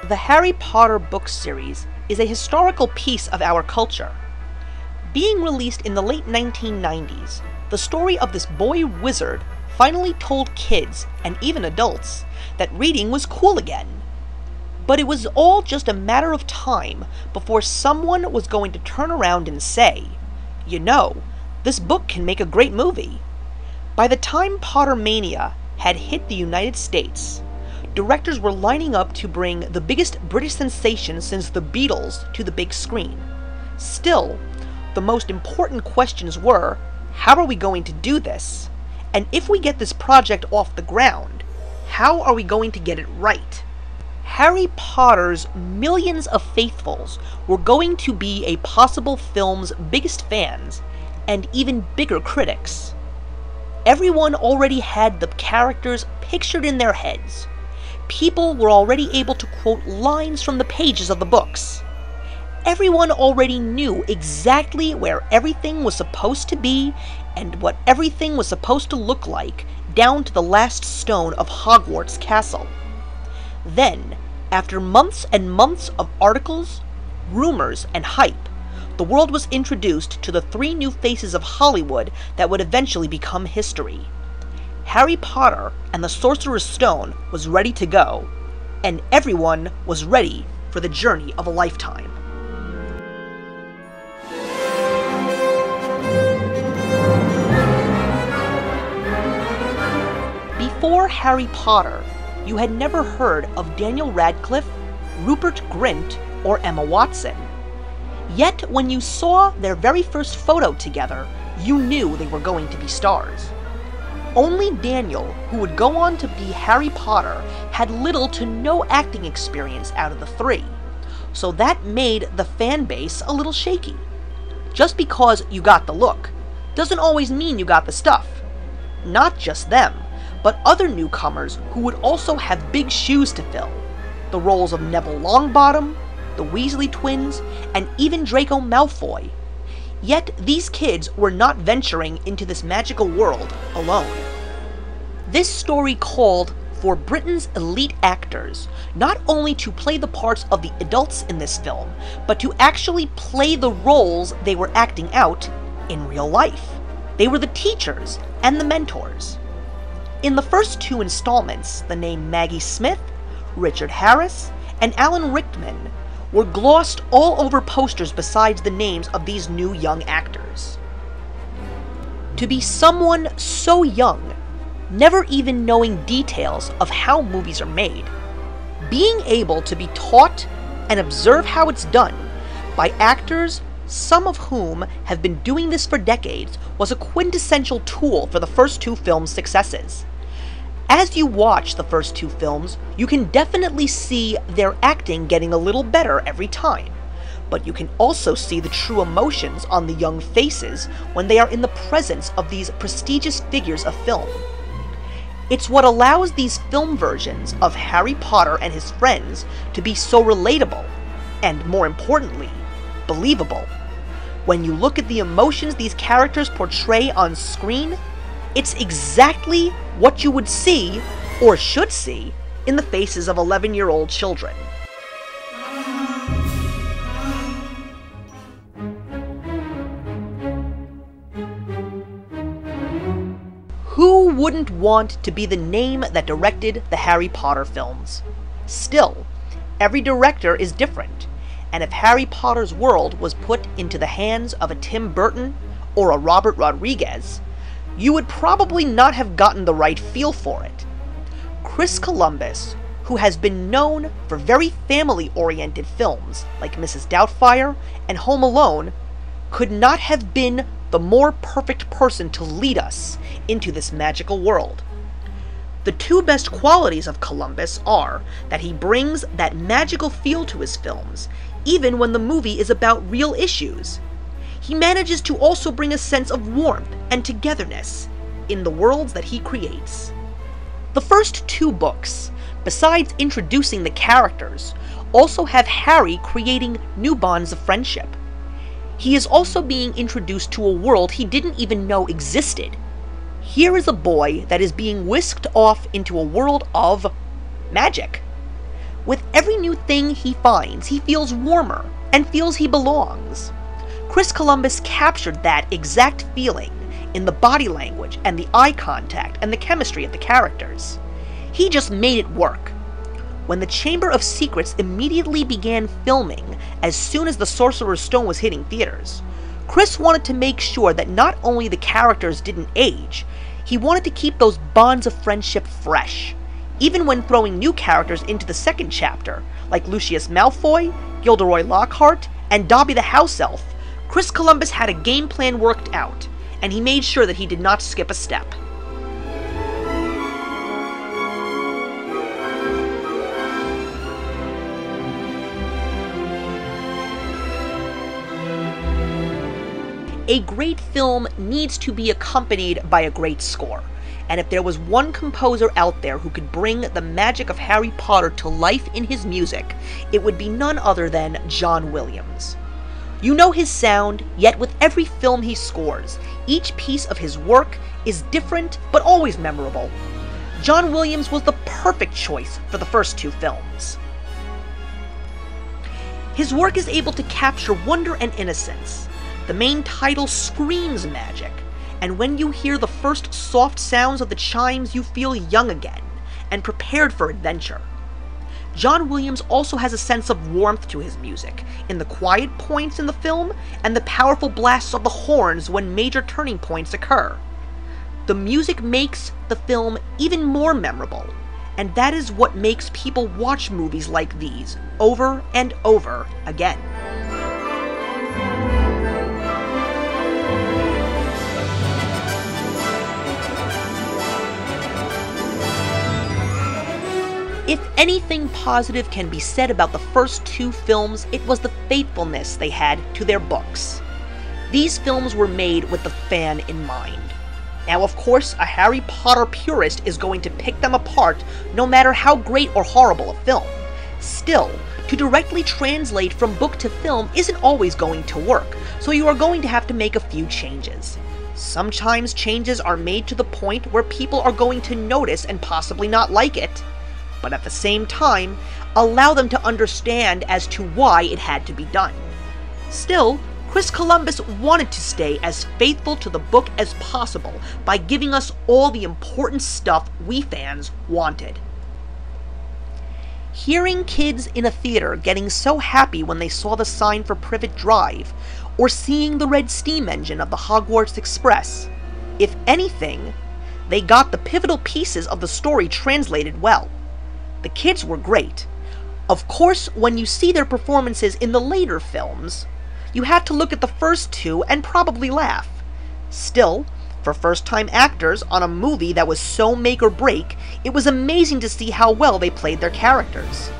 The Harry Potter book series is a historical piece of our culture. Being released in the late 1990s, the story of this boy wizard finally told kids, and even adults, that reading was cool again. But it was all just a matter of time before someone was going to turn around and say, you know, this book can make a great movie. By the time Pottermania had hit the United States, directors were lining up to bring the biggest British sensation since the Beatles to the big screen. Still, the most important questions were, how are we going to do this? And if we get this project off the ground, how are we going to get it right? Harry Potter's millions of faithfuls were going to be a possible film's biggest fans, and even bigger critics. Everyone already had the characters pictured in their heads. People were already able to quote lines from the pages of the books. Everyone already knew exactly where everything was supposed to be and what everything was supposed to look like, down to the last stone of Hogwarts Castle. Then, after months and months of articles, rumors, and hype, the world was introduced to the three new faces of Hollywood that would eventually become history. Harry Potter and the Sorcerer's Stone was ready to go, and everyone was ready for the journey of a lifetime. Before Harry Potter, you had never heard of Daniel Radcliffe, Rupert Grint, or Emma Watson. Yet when you saw their very first photo together, you knew they were going to be stars. Only Daniel, who would go on to be Harry Potter, had little to no acting experience out of the three, so that made the fan base a little shaky. Just because you got the look doesn't always mean you got the stuff. Not just them, but other newcomers who would also have big shoes to fill. The roles of Neville Longbottom, the Weasley twins, and even Draco Malfoy. Yet these kids were not venturing into this magical world alone. This story called for Britain's elite actors, not only to play the parts of the adults in this film, but to actually play the roles they were acting out in real life. They were the teachers and the mentors. In the first two installments, the name Maggie Smith, Richard Harris, and Alan Rickman were glossed all over posters besides the names of these new young actors. To be someone so young, never even knowing details of how movies are made, being able to be taught and observe how it's done by actors, some of whom have been doing this for decades, was a quintessential tool for the first two films' successes. As you watch the first two films, you can definitely see their acting getting a little better every time, but you can also see the true emotions on the young faces when they are in the presence of these prestigious figures of film. It's what allows these film versions of Harry Potter and his friends to be so relatable, and more importantly, believable. When you look at the emotions these characters portray on screen, it's exactly what you would see, or should see, in the faces of 11-year-old children. Who wouldn't want to be the name that directed the Harry Potter films. Still, every director is different, and if Harry Potter's world was put into the hands of a Tim Burton or a Robert Rodriguez, you would probably not have gotten the right feel for it. Chris Columbus, who has been known for very family-oriented films like Mrs. Doubtfire and Home Alone, could not have been the more perfect person to lead us into this magical world. The two best qualities of Columbus are that he brings that magical feel to his films, even when the movie is about real issues. He manages to also bring a sense of warmth and togetherness in the worlds that he creates. The first two books, besides introducing the characters, also have Harry creating new bonds of friendship. He is also being introduced to a world he didn't even know existed. Here is a boy that is being whisked off into a world of magic. With every new thing he finds, he feels warmer and feels he belongs. Chris Columbus captured that exact feeling in the body language and the eye contact and the chemistry of the characters. He just made it work. When the Chamber of Secrets immediately began filming as soon as the Sorcerer's Stone was hitting theaters, Chris wanted to make sure that not only the characters didn't age, he wanted to keep those bonds of friendship fresh, even when throwing new characters into the second chapter, like Lucius Malfoy, Gilderoy Lockhart, and Dobby the House Elf. Chris Columbus had a game plan worked out, and he made sure that he did not skip a step. A great film needs to be accompanied by a great score, and if there was one composer out there who could bring the magic of Harry Potter to life in his music, it would be none other than John Williams. You know his sound, yet with every film he scores, each piece of his work is different but always memorable. John Williams was the perfect choice for the first two films. His work is able to capture wonder and innocence. The main title screams magic, and when you hear the first soft sounds of the chimes, you feel young again, and prepared for adventure. John Williams also has a sense of warmth to his music, in the quiet points in the film, and the powerful blasts of the horns when major turning points occur. The music makes the film even more memorable, and that is what makes people watch movies like these over and over again. If anything positive can be said about the first two films, it was the faithfulness they had to their books. These films were made with the fan in mind. Now, of course, a Harry Potter purist is going to pick them apart no matter how great or horrible a film. Still, to directly translate from book to film isn't always going to work, so you are going to have to make a few changes. Sometimes changes are made to the point where people are going to notice and possibly not like it, but at the same time, allow them to understand as to why it had to be done. Still, Chris Columbus wanted to stay as faithful to the book as possible by giving us all the important stuff we fans wanted. Hearing kids in a theater getting so happy when they saw the sign for Privet Drive, or seeing the red steam engine of the Hogwarts Express, if anything, they got the pivotal pieces of the story translated well. The kids were great. Of course, when you see their performances in the later films, you have to look at the first two and probably laugh. Still, for first-time actors on a movie that was so make or break, it was amazing to see how well they played their characters.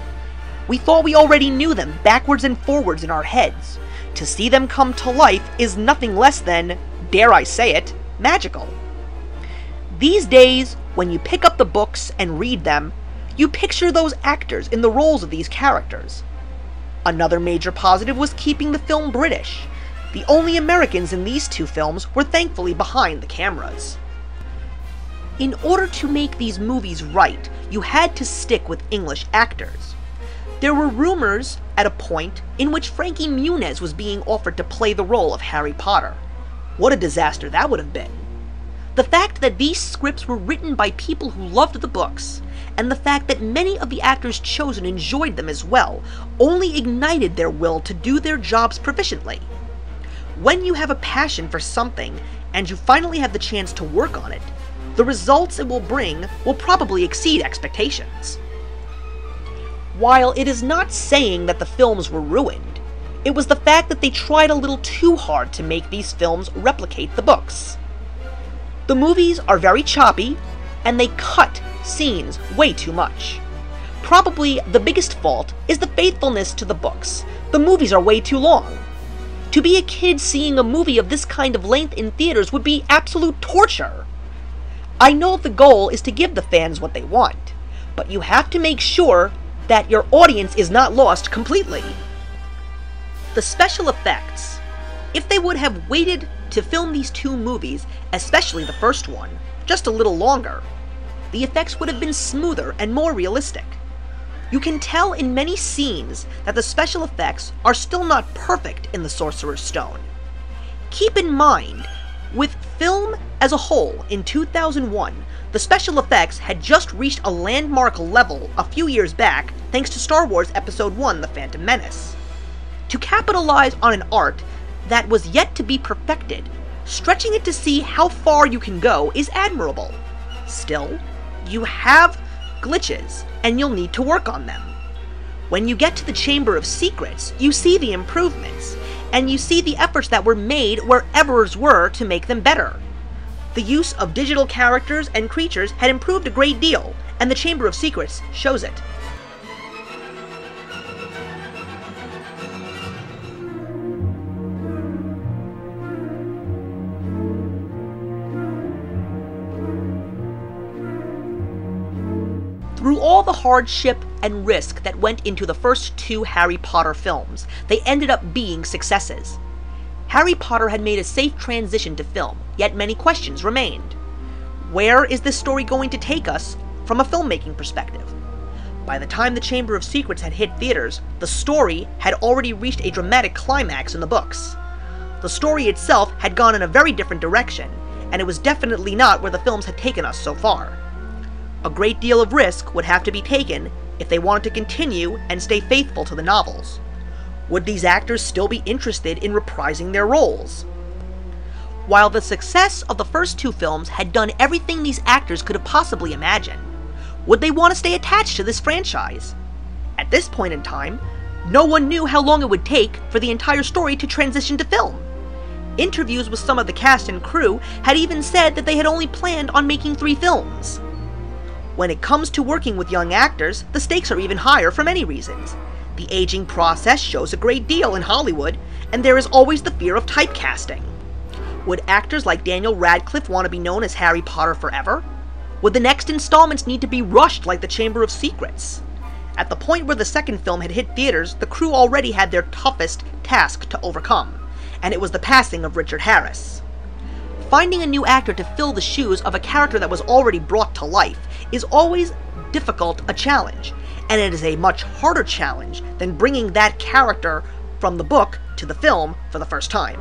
We thought we already knew them backwards and forwards in our heads. To see them come to life is nothing less than, dare I say it, magical. These days, when you pick up the books and read them, you picture those actors in the roles of these characters. Another major positive was keeping the film British. The only Americans in these two films were thankfully behind the cameras. In order to make these movies right, you had to stick with English actors. There were rumors at a point in which Frankie Muniz was being offered to play the role of Harry Potter. What a disaster that would have been. The fact that these scripts were written by people who loved the books, and the fact that many of the actors chosen enjoyed them as well, only ignited their will to do their jobs proficiently. When you have a passion for something, and you finally have the chance to work on it, the results it will bring will probably exceed expectations. While it is not saying that the films were ruined, it was the fact that they tried a little too hard to make these films replicate the books. The movies are very choppy, and they cut scenes way too much. Probably the biggest fault is the faithfulness to the books. The movies are way too long. To be a kid seeing a movie of this kind of length in theaters would be absolute torture. I know the goal is to give the fans what they want, but you have to make sure that your audience is not lost completely. The special effects. If they would have waited to film these two movies, especially the first one, just a little longer, the effects would have been smoother and more realistic. You can tell in many scenes that the special effects are still not perfect in The Sorcerer's Stone. Keep in mind, with film as a whole in 2001, the special effects had just reached a landmark level a few years back thanks to Star Wars Episode I: The Phantom Menace. To capitalize on an art that was yet to be perfected, stretching it to see how far you can go is admirable. Still, you have glitches, and you'll need to work on them. When you get to the Chamber of Secrets, you see the improvements, and you see the efforts that were made where errors were to make them better. The use of digital characters and creatures had improved a great deal, and the Chamber of Secrets shows it. Through all the hardship and risk that went into the first two Harry Potter films, they ended up being successes. Harry Potter had made a safe transition to film, yet many questions remained. Where is this story going to take us from a filmmaking perspective? By the time the Chamber of Secrets had hit theaters, the story had already reached a dramatic climax in the books. The story itself had gone in a very different direction, and it was definitely not where the films had taken us so far. A great deal of risk would have to be taken if they wanted to continue and stay faithful to the novels. Would these actors still be interested in reprising their roles? While the success of the first two films had done everything these actors could have possibly imagined, would they want to stay attached to this franchise? At this point in time, no one knew how long it would take for the entire story to transition to film. Interviews with some of the cast and crew had even said that they had only planned on making 3 films. When it comes to working with young actors, the stakes are even higher for many reasons. The aging process shows a great deal in Hollywood, and there is always the fear of typecasting. Would actors like Daniel Radcliffe want to be known as Harry Potter forever? Would the next installments need to be rushed like the Chamber of Secrets? At the point where the second film had hit theaters, the crew already had their toughest task to overcome, and it was the passing of Richard Harris. Finding a new actor to fill the shoes of a character that was already brought to life is always difficult a challenge, and it is a much harder challenge than bringing that character from the book to the film for the first time.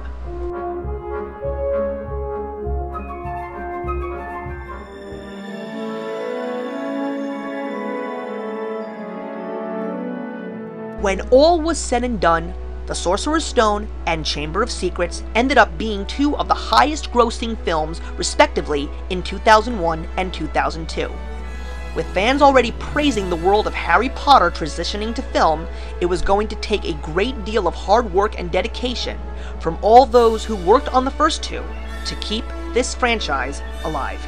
When all was said and done, The Sorcerer's Stone and Chamber of Secrets ended up being 2 of the highest grossing films respectively in 2001 and 2002. With fans already praising the world of Harry Potter transitioning to film, it was going to take a great deal of hard work and dedication from all those who worked on the first 2 to keep this franchise alive.